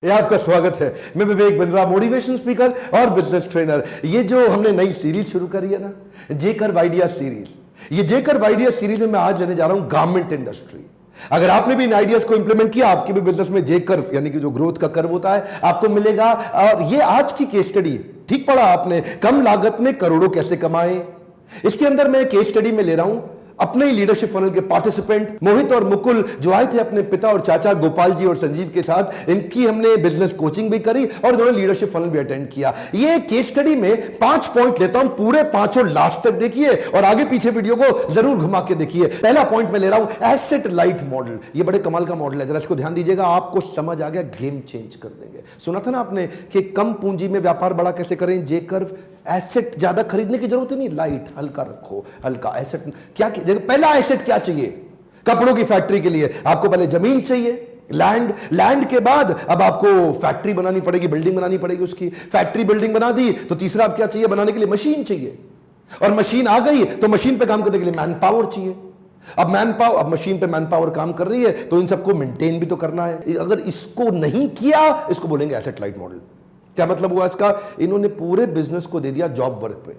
ये आपका स्वागत है। मैं विवेक बिंद्रा, मोटिवेशन स्पीकर और बिजनेस ट्रेनर। ये जो हमने नई सीरीज शुरू करी है ना, जेकर आइडिया सीरीज, ये जेकर आइडिया सीरीज में मैं आज लेने जा रहा हूं गारमेंट इंडस्ट्री। अगर आपने भी इन आइडियाज को इंप्लीमेंट किया, आपके भी बिजनेस में जे कर्व यानी कि जो ग्रोथ का कर्व होता है आपको मिलेगा। और ये आज की केस स्टडी, ठीक पढ़ा आपने, कम लागत में करोड़ों कैसे कमाए। इसके अंदर मैं केस स्टडी में ले रहा हूं अपने ही लीडरशिप फनल के पार्टिसिपेंट मोहित और मुकुल, जो आए थे अपने पिता और चाचा गोपाल जी और संजीव के साथ। इनकी हमने बिजनेस कोचिंग भी करी और इन्होंने लीडरशिप फनल भी अटेंड किया। ये केस स्टडी में 5 पॉइंट लेता हूं, पूरे 5 लास्ट तक देखिए और आगे पीछे वीडियो को जरूर घुमा के देखिए। पहला पॉइंट मैं ले रहा हूं एसेट लाइट मॉडल। ये बड़े कमाल का मॉडल है, जरा इसको ध्यान दीजिएगा, आपको समझ आ गया, गेम चेंज कर देंगे। सुना था ना आपने कि कम पूंजी में व्यापार बड़ा कैसे करें, जे कर्व। एसेट ज्यादा खरीदने की जरूरत नहीं, लाइट हल्का रखो, हल्का एसेट। क्या पहला एसेट क्या चाहिए? कपड़ों की फैक्ट्री के लिए आपको पहले जमीन चाहिए, लैंड के बाद अब आपको फैक्ट्री बनानी पड़ेगी, बिल्डिंग बनानी पड़ेगी। उसकी फैक्ट्री बिल्डिंग बना दी तो तीसरा अब क्या चाहिए? बनाने के लिए मशीन चाहिए, और मशीन आ गई तो मशीन पे काम करने के लिए मैन पावर चाहिए। अब मशीन पे मैन पावर काम कर रही है तो इन सबको मेंटेन भी तो करना है। अगर इसको नहीं किया, इसको बोलेंगे एसेट लाइट मॉडल। क्या मतलब हुआ इसका? इन्होंने पूरे बिजनेस को दे दिया जॉब वर्क पे।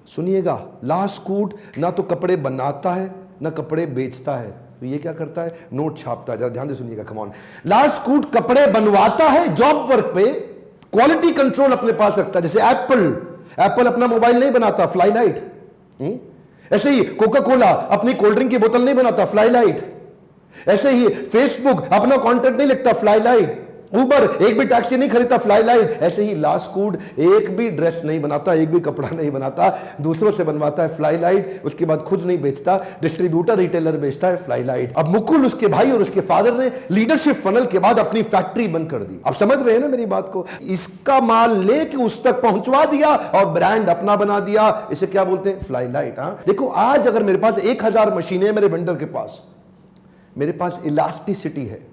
सुनिएगा, लास्ट कूट ना तो कपड़े बनाता है ना कपड़े बेचता है, तो ये क्या करता है? नोट छापता है। जरा ध्यान से सुनिएगा, कम ऑन। लास्ट कूट कपड़े बनवाता है जॉब वर्क पे, क्वालिटी कंट्रोल अपने पास रखता है। जैसे एप्पल अपना मोबाइल नहीं बनाता, फ्लाई लाइट। ऐसे ही कोका कोला अपनी कोल्ड ड्रिंक की बोतल नहीं बनाता, फ्लाई लाइट। ऐसे ही फेसबुक अपना कंटेंट नहीं लिखता, फ्लाई लाइट। उबर एक भी टैक्सी नहीं खरीदता, फ्लाई लाइट। ऐसे ही लास्कूड एक भी ड्रेस नहीं बनाता, एक भी कपड़ा नहीं बनाता, दूसरों से बनवाता है, फ्लाई लाइट। उसके बाद खुद नहीं बेचता, डिस्ट्रीब्यूटर रिटेलर बेचता है, फ्लाई लाइट। अब मुकुल, उसके भाई और उसके फादर ने लीडरशिप फनल के बाद अपनी फैक्ट्री बंद कर दी। अब समझ रहे हैं ना मेरी बात को? इसका माल लेके उस तक पहुंचवा दिया और ब्रांड अपना बना दिया। इसे क्या बोलते हैं? Fly light. देखो, आज अगर मेरे पास 1000 मशीनें, मेरे वेंडर के पास, मेरे पास इलास्टिसिटी है,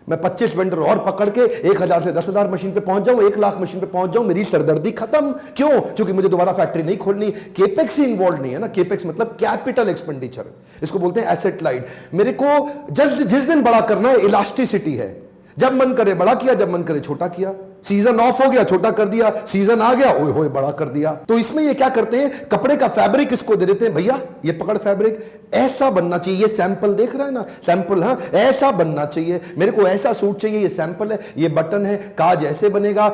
मैं 25 वेंडर और पकड़ के 1000 से 10,000 मशीन पे पहुंच जाऊं, 1 लाख मशीन पे पहुंच जाऊं, मेरी सरदर्दी खत्म। क्यों? क्योंकि मुझे दोबारा फैक्ट्री नहीं खोलनी। केपेक्स ही इन्वॉल्व नहीं है ना। केपेक्स मतलब कैपिटल एक्सपेंडिचर, इसको बोलते हैं एसेट लाइट। मेरे को जिस दिन बड़ा करना है, इलास्टिसिटी है। जब मन करे बड़ा किया, जब मन करे छोटा किया। सीजन ऑफ हो गया, छोटा कर दिया, सीजन आ गया, ओए होए बड़ा कर दिया। तो इसमें ये क्या करते हैं? कपड़े का फैब्रिक इसको दे देते हैं, भैया ये पकड़ फैब्रिक, ऐसा बनना चाहिए। ये सैंपल देख रहा है ना, सैंपल। हाँ, ऐसा बनना चाहिए, मेरे को ऐसा सूट चाहिए, ये सैंपल है, ये बटन है, काज ऐसे बनेगा,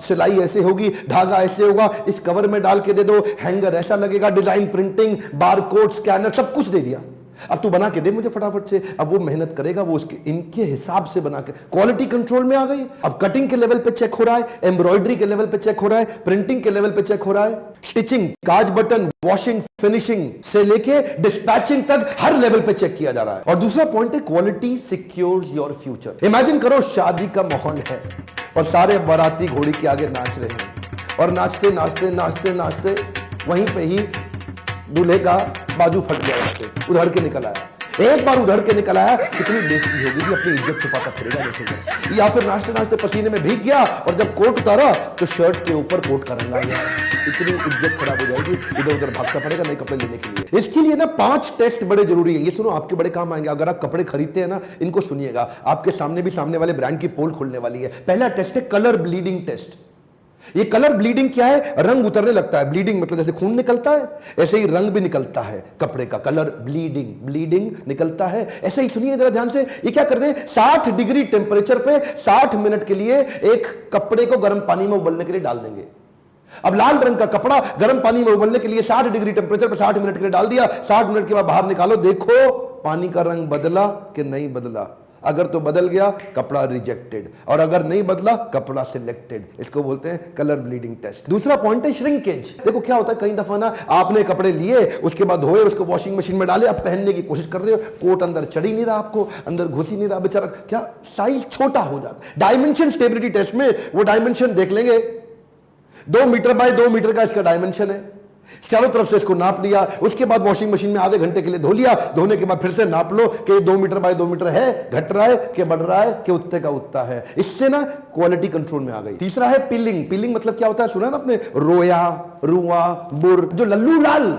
सिलाई ऐसे होगी, धागा ऐसे होगा, इस कवर में डाल के दे दो, हैंगर ऐसा लगेगा, डिजाइन, प्रिंटिंग, बारकोड, स्कैनर, सब कुछ दे दिया। अब तू बना के दे मुझे फटाफट से। अब वो मेहनत करेगा, वो उसके इनके हिसाब से बना के, क्वालिटी कंट्रोल में आ गई। अब कटिंग के लेवल पे चेक हो रहा है, एम्ब्रॉयडरी के लेवल पे चेक हो रहा है, प्रिंटिंग के लेवल पे चेक हो रहा है, स्टिचिंग, काज, बटन, वॉशिंग, फिनिशिंग से लेके डिस्पैचिंग तक हर लेवल पे चेक किया जा रहा है। और दूसरा पॉइंट है quality secures your future. Imagine करो शादी का माहौल है और सारे बाराती घोड़ी के आगे नाच रहे हैं, और नाचते नाचते नाचते नाचते वहीं पे ही दूल्हे का बाजू फट गया, उधड़ के निकल आया। एक बार उधड़ के निकल आया, कितनी बेइज्जती होगी जी, अपनी इज्जत छुपाता फिरेगा नहीं। या फिर नाचते नाचते पसीने में भीग गया और जब कोट उतारा तो शर्ट के ऊपर कोट का रंग आ गया, इतनी इज्जत खराब हो जाएगी, इधर उधर भागता पड़ेगा नए कपड़े लेने के लिए। इसके लिए ना 5 टेस्ट बड़े जरूरी है। ये सुनो, आपके बड़े काम आएंगे। अगर आप कपड़े खरीदते हैं ना, इनको सुनिएगा, आपके सामने भी सामने वाले ब्रांड की पोल खुलने वाली है। पहला टेस्ट है कलर ब्लीडिंग टेस्ट। ये कलर ब्लीडिंग क्या है? रंग उतरने लगता है। ब्लीडिंग मतलब जैसे खून निकलता है, ऐसे ही रंग भी निकलता है कपड़े का। कलर ब्लीडिंग निकलता है। ऐसे ही सुनिए जरा ध्यान से, ये क्या करते हैं? 60 डिग्री टेंपरेचर पे 60 मिनट के लिए एक कपड़े को गर्म पानी में उबलने के लिए डाल देंगे। अब लाल रंग का कपड़ा गर्म पानी में उबलने के लिए 60 डिग्री टेंपरेचर पर 60 मिनट के लिए डाल दिया। 60 मिनट के बाद बाहर निकालो, देखो पानी का रंग बदला कि नहीं बदला। अगर तो बदल गया, कपड़ा रिजेक्टेड, और अगर नहीं बदला, कपड़ा सिलेक्टेड। इसको बोलते हैं कलर ब्लीडिंग टेस्ट। दूसरा पॉइंट है श्रिंकेज। देखो क्या होता है, कई दफा ना आपने कपड़े लिए, उसके बाद धोए, उसको वॉशिंग मशीन में डाले, अब पहनने की कोशिश कर रहे हो, कोट अंदर चढ़ ही नहीं रहा, आपको अंदर घुस ही नहीं रहा, बेचारा क्या साइज छोटा हो जाता। डायमेंशन स्टेबिलिटी टेस्ट में वो डायमेंशन देख लेंगे, 2 मीटर बाय 2 मीटर का इसका डायमेंशन है, चारों तरफ से इसको नाप लिया। उसके बाद वॉशिंग मशीन में आधे घंटे के लिए धो लिया। धोने के बाद फिर से नाप लो कि 2 मीटर बाय 2 मीटर है, घट रहा है कि बढ़ रहा है कि उत्ते का उत्ता है। इससे ना क्वालिटी कंट्रोल में आ गई। तीसरा है पिलिंग मतलब क्या होता है? सुना ना आपने, रोया, रुआ, बुर। जो लल्लू लाल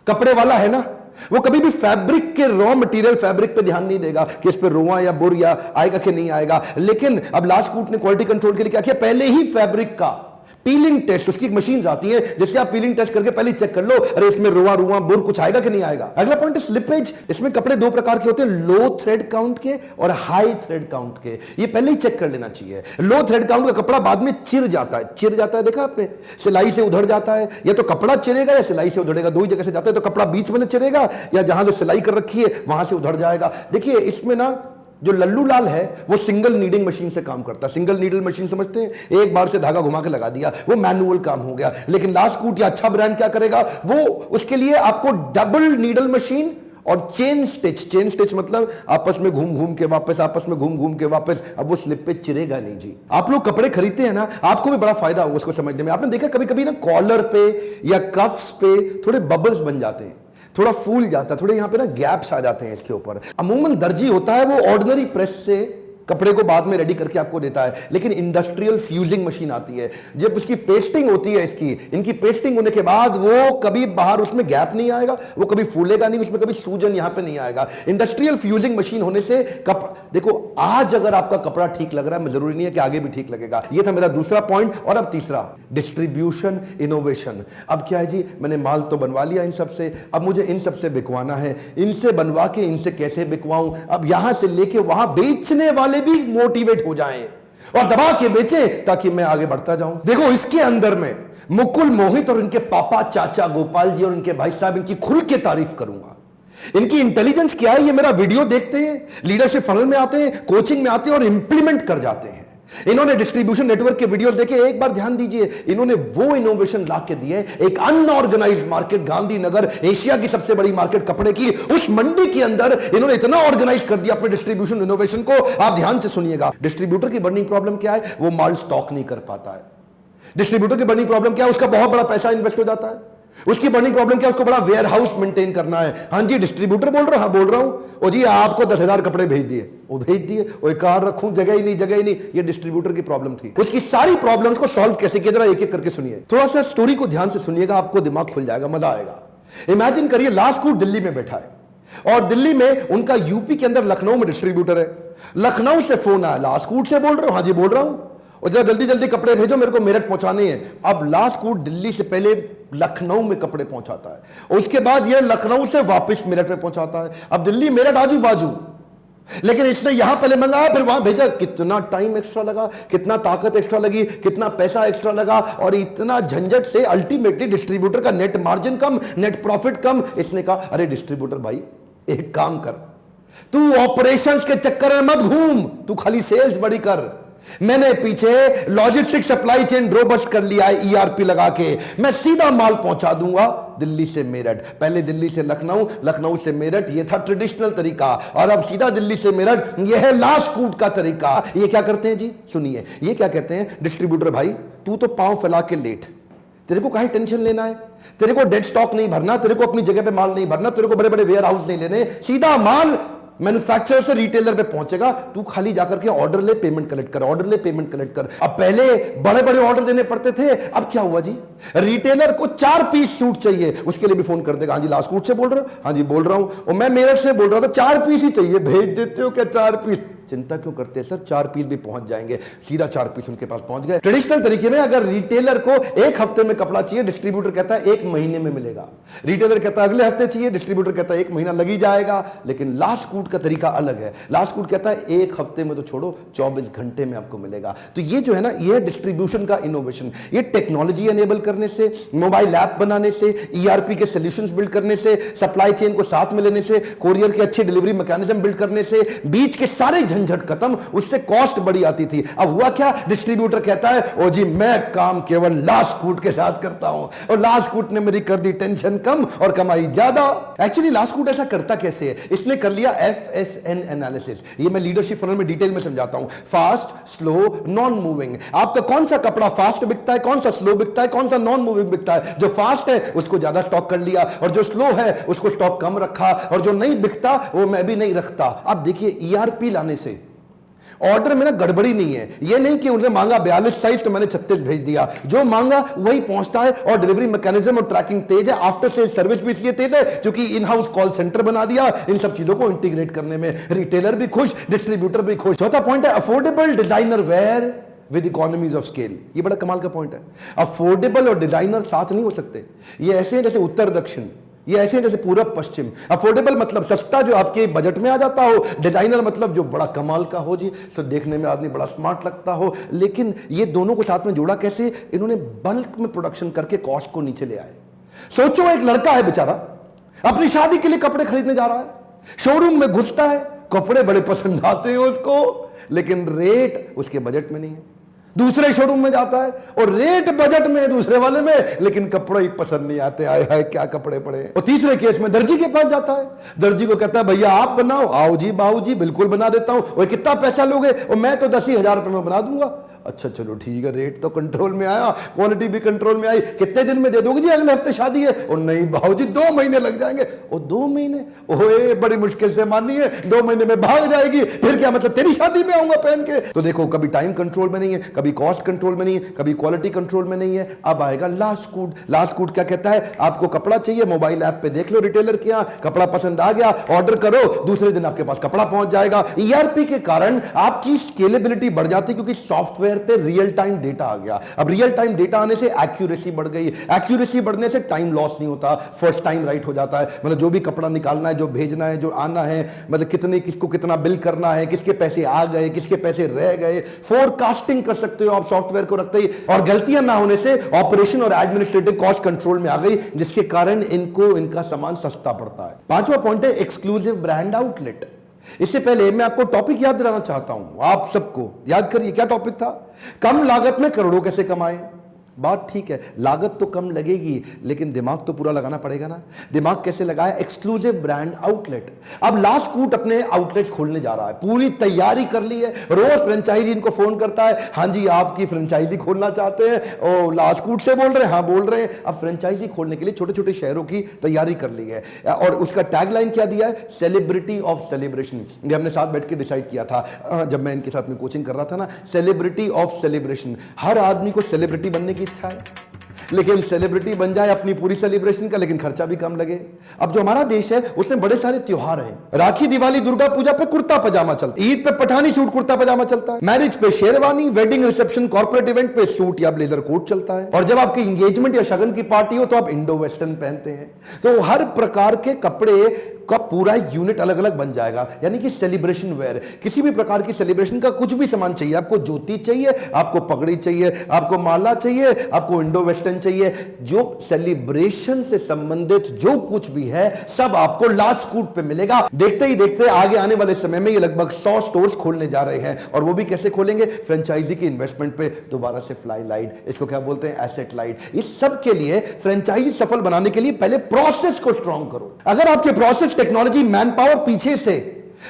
कपड़े वाला है ना, वो कभी भी फैब्रिक के रॉ मटेरियल फैब्रिक पे ध्यान नहीं देगा कि इस पे रोआ या बुर या आएगा कि नहीं आएगा। लेकिन अब लास्टकूट ने क्वालिटी कंट्रोल के लिए क्या किया, पहले ही फैब्रिक का पीलिंग टेस्ट, उसकी एक मशीन आती है जिससे आप पीलिंग टेस्ट करके पहले चेक कर लो, अरे इसमें रोआ रुआ बुर कुछ आएगा कि नहीं आएगा। अगला पॉइंट है स्लिपेज। इसमें कपड़े दो प्रकार के होते हैं, लो थ्रेड काउंट के और हाई थ्रेड काउंट के। ये पहले ही चेक कर लेना चाहिए। लो थ्रेड काउंट का कपड़ा बाद में चिर जाता है, देखा आपने, सिलाई से उधड़ जाता है, या तो कपड़ा चिरेगा या सिलाई से उधड़ेगा, दो ही जगह से जाता है। तो कपड़ा बीच में चिरेगा या जहां से सिलाई कर रखी है वहां से उधड़ जाएगा। देखिए इसमें ना जो लल्लू लाल है वो सिंगल नीडिंग मशीन से काम करता है। सिंगल नीडल मशीन समझते हैं, एक बार से धागा घुमा के लगा दिया, वो मैनुअल काम हो गया। लेकिन लास्टकूट या अच्छा ब्रांड क्या करेगा, वो उसके लिए आपको डबल नीडल मशीन और चेन स्टिच मतलब आपस में घूम घूम के वापस, अब वो स्लिप पे चिरेगा नहीं जी। आप लोग कपड़े खरीदते हैं ना, आपको भी बड़ा फायदा होगा उसको समझने में। आपने देखा कभी कभी ना कॉलर पे या कफ्स पे थोड़े बबल्स बन जाते हैं, थोड़ा फूल जाता है, थोड़े यहां पे ना गैप्स आ जाते हैं इसके ऊपर। अमूमन दर्जी होता है वो ऑर्डिनरी प्रेस से कपड़े को बाद में रेडी करके आपको देता है, लेकिन इंडस्ट्रियल फ्यूजिंग मशीन आती है, जब उसकी पेस्टिंग होती है, इनकी पेस्टिंग होने के बाद वो कभी बाहर उसमें गैप नहीं आएगा, वो कभी फूलेगा नहीं, उसमें कभी सूजन यहां पे नहीं आएगा। इंडस्ट्रियल फ्यूजिंग मशीन होने से देखो आज अगर आपका कपड़ा ठीक लग रहा है, जरूरी नहीं है कि आगे भी ठीक लगेगा। ये था मेरा दूसरा पॉइंट। और अब तीसरा, डिस्ट्रीब्यूशन इनोवेशन। अब क्या है जी, मैंने माल तो बनवा लिया इन सबसे, अब मुझे इन सबसे बिकवाना है, इनसे बनवा के इनसे कैसे बिकवाऊं, अब यहां से लेके वहां बेचने वाले भी मोटिवेट हो जाएं और दबा के बेचें ताकि मैं आगे बढ़ता जाऊं। देखो इसके अंदर में मुकुल मोहित और इनके पापा चाचा गोपाल जी और इनके भाई साहब, इनकी खुल के तारीफ करूंगा। इनकी इंटेलिजेंस क्या है, ये मेरा वीडियो देखते हैं, लीडरशिप फनल में आते हैं, कोचिंग में आते हैं और इंप्लीमेंट कर जाते हैं। इन्होंने डिस्ट्रीब्यूशन नेटवर्क के वीडियोस देखे, एक बार ध्यान दीजिए, इन्होंने वो इनोवेशन ला के दिए। एक अनऑर्गेनाइज्ड मार्केट, गांधीनगर एशिया की सबसे बड़ी मार्केट कपड़े की, उस मंडी के अंदर इन्होंने इतना ऑर्गेनाइज कर दिया अपने डिस्ट्रीब्यूशन इनोवेशन को। आप ध्यान से सुनिएगा, डिस्ट्रीब्यूटर की बर्निंग प्रॉब्लम क्या है, वो माल स्टॉक नहीं कर पाता है। डिस्ट्रीब्यूटर की बर्निंग प्रॉब्लम क्या है, उसका बहुत बड़ा पैसा इन्वेस्ट हो जाता है। उसकी बर्निंग प्रॉब्लम क्या है, उसको बड़ा वेयर हाउस मेंटेन करना है। हाँ जी डिस्ट्रीब्यूटर बोल रहा हूं, हाँ बोल रहा हूं। ओ जी आपको 10,000 कपड़े भेज दिए, वो भेज दिए, वो कार रखूं, जगह ही नहीं। ये डिस्ट्रीब्यूटर की प्रॉब्लम थी। उसकी सारी प्रॉब्लम्स को सॉल्व कैसे किया, जरा एक एक करके सुनिए। थोड़ा सा स्टोरी को ध्यान से सुनिएगा, आपको दिमाग खुल जाएगा, मजा आएगा। इमेजिन करिए लास्टकूट दिल्ली में बैठा है और दिल्ली में उनका यूपी के अंदर लखनऊ में डिस्ट्रीब्यूटर है। लखनऊ से फोन आया, लास्टकूट से बोल रहे हो, हाँ जी बोल रहा हूं, और जरा जल्दी जल्दी कपड़े भेजो, मेरे को मेरठ पहुंचाने हैं। अब लास्टकूट दिल्ली से पहले लखनऊ में कपड़े पहुंचाता है और उसके बाद ये लखनऊ से वापस मेरठ में पहुंचाता है। अब दिल्ली मेरठ आजू बाजू, लेकिन इसने यहां पहले मंगाया फिर वहां भेजा। कितना टाइम एक्स्ट्रा लगा, कितना ताकत एक्स्ट्रा लगी, कितना पैसा एक्स्ट्रा लगा, और इतना झंझट से अल्टीमेटली डिस्ट्रीब्यूटर का नेट मार्जिन कम, नेट प्रॉफिट कम। इसने कहा अरे डिस्ट्रीब्यूटर भाई एक काम कर, तू ऑपरेशंस के चक्कर में मत घूम, तू खाली सेल्स बड़ी कर। मैंने पीछे लॉजिस्टिक सप्लाई चेन रोबस्ट कर लिया है ईआरपी लगा के, मैं सीधा माल पहुंचा दूंगा दिल्ली से मेरठ। पहले दिल्ली से लखनऊ, लखनऊ से मेरठ, ये था ट्रेडिशनल तरीका, और अब सीधा दिल्ली से मेरठ, यह है लास्टकूट का तरीका। ये क्या करते हैं जी, सुनिए, ये क्या कहते हैं, डिस्ट्रीब्यूटर भाई तू तो पांव फैला के लेट, तेरे को काहे टेंशन लेना है, तेरे को डेड स्टॉक नहीं भरना, तेरे को अपनी जगह पे माल नहीं भरना, तेरे को बड़े बड़े वेयर हाउस नहीं लेने, सीधा माल मैन्युफैक्चरर से रिटेलर पे पहुंचेगा, तू खाली जाकर के ऑर्डर ले, पेमेंट कलेक्ट कर, ऑर्डर ले, पेमेंट कलेक्ट कर। अब पहले बड़े बड़े ऑर्डर देने पड़ते थे, अब क्या हुआ जी, रिटेलर को 4 पीस सूट चाहिए, उसके लिए भी फोन कर देगा, हाँ जी लास्टकूट से बोल रहे हो, हाँ जी बोल रहा हूं, और मैं मेरठ से बोल रहा था 4 पीस ही चाहिए, भेज देते हो क्या 4 पीस? चिंता क्यों करते हैं सर, 4 पीस भी पहुंच जाएंगे, सीधा 4 पीस उनके पास पहुंच गए। ट्रेडिशनल तरीके में अगर रिटेलर को 1 हफ्ते में कपड़ा चाहिए, डिस्ट्रीब्यूटर कहता है 1 महीने में मिलेगा, रिटेलर कहता है अगले हफ्ते चाहिए, डिस्ट्रीब्यूटर कहता है 1 महीना लग ही जाएगा। लेकिन लास्टकूट का तरीका अलग है, लास्टकूट कहता है 1 हफ्ते में तो छोड़ो, 24 घंटे में आपको मिलेगा। तो ये जो है ना, ये डिस्ट्रीब्यूशन का इनोवेशन, ये टेक्नोलॉजी एनेबल करने से, मोबाइल ऐप बनाने से, ईआरपी के सॉल्यूशंस बिल्ड करने से, सप्लाई चेन को साथ में लेने से, कोरियर की अच्छी डिलीवरी मैकेनिज्म बिल्ड करने से, बीच के सारे झंझट खत्म, उससे कॉस्ट बड़ी आती थी। अब हुआ क्या, डिस्ट्रीब्यूटर कहता है ओ जी मैं काम केवल लास्टकूट के साथ करता हूं, और लास्टकूट ने मेरी कर दी टेंशन कम और कमाई ज्यादा। एक्चुअली लास्टकूट ऐसा करता कैसे है, इसने कर लिया FSN एनालिसिस, ये मैं लीडरशिप फनल में डिटेल में समझाता हूं। Fast, slow, non moving. आपका कौन सा कपड़ा फास्ट बिकता है, कौन सा स्लो बिकता है, कौन सा नॉन मूविंग बिकता है? जो फास्ट है उसको ज्यादा स्टॉक कर लिया, और जो स्लो है उसको स्टॉक कम रखा, और जो नहीं बिकता वो मैं भी नहीं रखता। अब देखिए ईआरपी लाने से ऑर्डर में ना गड़बड़ी नहीं है, ये नहीं कि उन्होंने मांगा 42 साइज तो मैंने 36 भेज दिया, जो मांगा वही पहुंचता है। और डिलीवरी मैकेनिज्म और ट्रैकिंग तेज है, आफ्टर सेल सर्विस भी इसलिए तेज है क्योंकि इन हाउस कॉल सेंटर बना दिया इन सब चीजों को इंटीग्रेट करने में। रिटेलर भी खुश, डिस्ट्रीब्यूटर भी खुश। चौथा पॉइंट है affordable designer wear with economies of scale. ये बड़ा कमाल का पॉइंट है। अफोर्डेबल और डिजाइनर साथ नहीं हो सकते। ये ऐसे हैं जैसे उत्तर दक्षिण, ये ऐसे हैं जैसे पूरब पश्चिम। अफोर्डेबल मतलब सस्ता जो आपके बजट में आ जाता हो, डिजाइनर मतलब जो बड़ा कमाल का हो जी, तो देखने में आदमी बड़ा स्मार्ट लगता हो। लेकिन ये दोनों को साथ में जोड़ा कैसे? इन्होंने बल्क में प्रोडक्शन करके कॉस्ट को नीचे ले आए। सोचो एक लड़का है बेचारा, अपनी शादी के लिए कपड़े खरीदने जा रहा है, शोरूम में घुसता है, कपड़े बड़े पसंद आते हैं उसको, लेकिन रेट उसके बजट में नहीं है। दूसरे शोरूम में जाता है और रेट बजट में है दूसरे वाले में, लेकिन कपड़े ही पसंद नहीं आते। आए हाय क्या कपड़े पड़े। और तीसरे केस में दर्जी के पास जाता है, दर्जी को कहता है भैया आप बनाओ। आओ जी बाबू जी बिल्कुल बना देता हूं। और कितना पैसा लोगे? और मैं तो 10,000 रुपए में बना दूंगा। अच्छा चलो ठीक है, रेट तो कंट्रोल में आया, क्वालिटी भी कंट्रोल में आई। कितने दिन में दे दोगे जी? अगले हफ्ते शादी है। और नहीं बाबू जी 2 महीने लग जाएंगे। और 2 महीने? ओए बड़ी मुश्किल से मानी है, 2 महीने में भाग जाएगी। फिर क्या मतलब तेरी शादी में आऊंगा पहन के? तो देखो कभी टाइम कंट्रोल में नहीं है, कभी कॉस्ट कंट्रोल में नहीं है, कभी क्वालिटी कंट्रोल में नहीं है। अब आएगा लास्ट कूट। लास्ट कूट क्या कहता है? आपको कपड़ा चाहिए, मोबाइल ऐप पे देख लो रिटेलर के यहां, कपड़ा पसंद आ गया, ऑर्डर करो, दूसरे दिन आपके पास कपड़ा पहुंच जाएगा। ईआरपी के कारण आपकी स्केलेबिलिटी बढ़ जाती क्योंकि सॉफ्टवेयर पे रियल टाइम डेटा आ गया। अब रियल टाइम डेटा आने से एक्यूरेसी बढ़ गई, एक्यूरेसी बढ़ने से टाइम लॉस नहीं होता, फर्स्ट टाइम राइट हो जाता है। मतलब जो भी कपड़ा निकालना है, जो भेजना है, जो आना है, मतलब कितने किसको कितना बिल करना है, किसके पैसे आ गए, किसके पैसे रह गए, फोरकास्टिंग कर सकते हो आप सॉफ्टवेयर को रखते ही। और गलतियां ना होने से ऑपरेशन और एडमिनिस्ट्रेटिव कॉस्ट कंट्रोल में आ गई, जिसके कारण इनको इनका सामान सस्ता पड़ता है। पांचवा पॉइंट है एक्सक्लूसिव ब्रांड आउटलेट। इससे पहले मैं आपको टॉपिक याद दिलाना चाहता हूं, आप सबको याद करिए क्या टॉपिक था। कम लागत में करोड़ों कैसे कमाएं। बात ठीक है, लागत तो कम लगेगी लेकिन दिमाग तो पूरा लगाना पड़ेगा ना। दिमाग कैसे लगाया? Exclusive brand outlet. अब लास्ट कूट अपने आउटलेट खोलने जा रहा है, पूरी तैयारी कर ली है। रोज फ्रेंचाइजी इनको फोन करता है, हां जी आपकी फ्रेंचाइजी खोलना चाहते हैं। और लास्ट कूट से बोल रहे हैं? हां बोल रहे हैं। अब फ्रेंचाइजी खोलने के लिए छोटे छोटे शहरों की तैयारी कर ली है और उसका टैगलाइन क्या दिया है? Celebrity of celebration. ये हमने साथ बैठ के डिसाइड किया था जब मैं इनके साथ में कोचिंग कर रहा था ना, सेलिब्रिटी ऑफ सेलिब्रेशन। हर आदमी को सेलिब्रिटी बनने की इच्छा है, लेकिन सेलिब्रिटी बन जाए अपनी पूरी सेलिब्रेशन का, लेकिन खर्चा भी कम लगे। अब जो हमारा देश है उसमें बड़े सारे त्योहार हैं। राखी, दिवाली, दुर्गा पूजा पे कुर्ता पजामा चलता है, ईद पे पठानी सूट कुर्ता पजामा चलता है, मैरिज पे sherwani, wedding reception corporate event पे सूट या ब्लेजर कोट चलता है, और जब आपकी एंगेजमेंट या शगन की पार्टी हो तो आप इंडो वेस्टर्न पहनते हैं। तो हर प्रकार के कपड़े का पूरा यूनिट अलग अलग बन जाएगा, यानी कि सेलिब्रेशन वेयर। किसी भी प्रकार की सेलिब्रेशन का कुछ भी सामान चाहिए, आपको ज्योति चाहिए, आपको पगड़ी चाहिए, आपको माला चाहिए, आपको इंडो वेस्टर्न चाहिए, जो सेलिब्रेशन से संबंधित जो कुछ भी है सब आपको लास्ट कूट पे मिलेगा। देखते ही देखते आगे आने वाले समय में ये लगभग 100 स्टोर्स खोलने जा रहे हैं, और वो भी कैसे खोलेंगे? फ्रेंचाइजी की इन्वेस्टमेंट पे दोबारा से फ्लाई लाइट, इसको क्या बोलते हैं? Asset light. इस सब के लिए फ्रेंचाइजी सफल बनाने के लिए पहले प्रोसेस को स्ट्रॉन्ग करो। अगर आपके प्रोसेस, टेक्नोलॉजी, मैन पावर पीछे से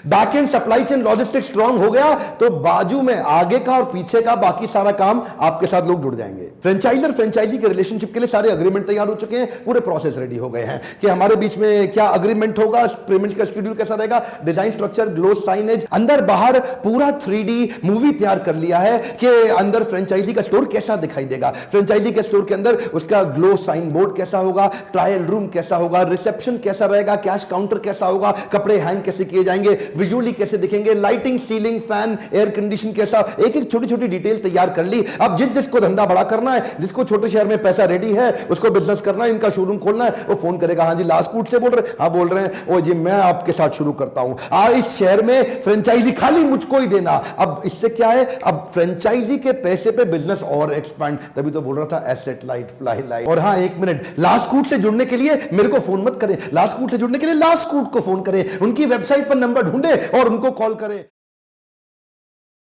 back and supply chain logistics strong हो गया तो बाजू में आगे का और पीछे का बाकी सारा काम आपके साथ लोग जुड़ जाएंगे। फ्रेंचाइजर फ्रेंचाइजी के रिलेशनशिप के लिए सारे अग्रीमेंट तैयार हो चुके हैं, पूरे प्रोसेस रेडी हो गए हैं कि हमारे बीच में क्या अग्रीमेंट होगा, पेमेंट का शेड्यूल कैसा रहेगा, डिजाइन स्ट्रक्चर, ग्लो साइनेज, अंदर बाहर पूरा 3D मूवी तैयार कर लिया है कि अंदर फ्रेंचाइजी का स्टोर कैसा दिखाई देगा, फ्रेंचाइजी के स्टोर के अंदर उसका ग्लो साइन बोर्ड कैसा होगा, ट्रायल रूम कैसा होगा, रिसेप्शन कैसा रहेगा, कैश काउंटर कैसा होगा, कपड़े हैंग कैसे किए जाएंगे, विजुअली कैसे दिखेंगे, lighting, ceiling, fan, air condition कैसा, एक एक छोटी छोटी डिटेल तैयार कर ली। अब जिसको धंधा बड़ा करना है, जिसको छोटे शहर में पैसा रेडी है, उसको बिजनेस करना है, इनका शोरूम खोलना है, वो फोन करेगा, हाँ जी लास्ट कूट से बोल रहे हैं? हाँ बोल रहे हैं। ओ जी मैं आपके साथ शुरू करता हूं, इस शहर में फ्रेंचाइजी खाली मुझको ही देना। अब इससे क्या है, अब फ्रेंचाइजी के पैसे पे बिजनेस और एक्सपैंड, तभी तो बोल रहा था एसेट लाइट, फ्लाई लाइट। और हाँ एक मिनट, लास्ट कूट से जुड़ने के लिए मेरे को फोन मत करें, लास्ट कूट से जुड़ने के लिए लास्ट कूट को फोन करें, उनकी वेबसाइट पर नंबर ढूंढे और उनको कॉल करें।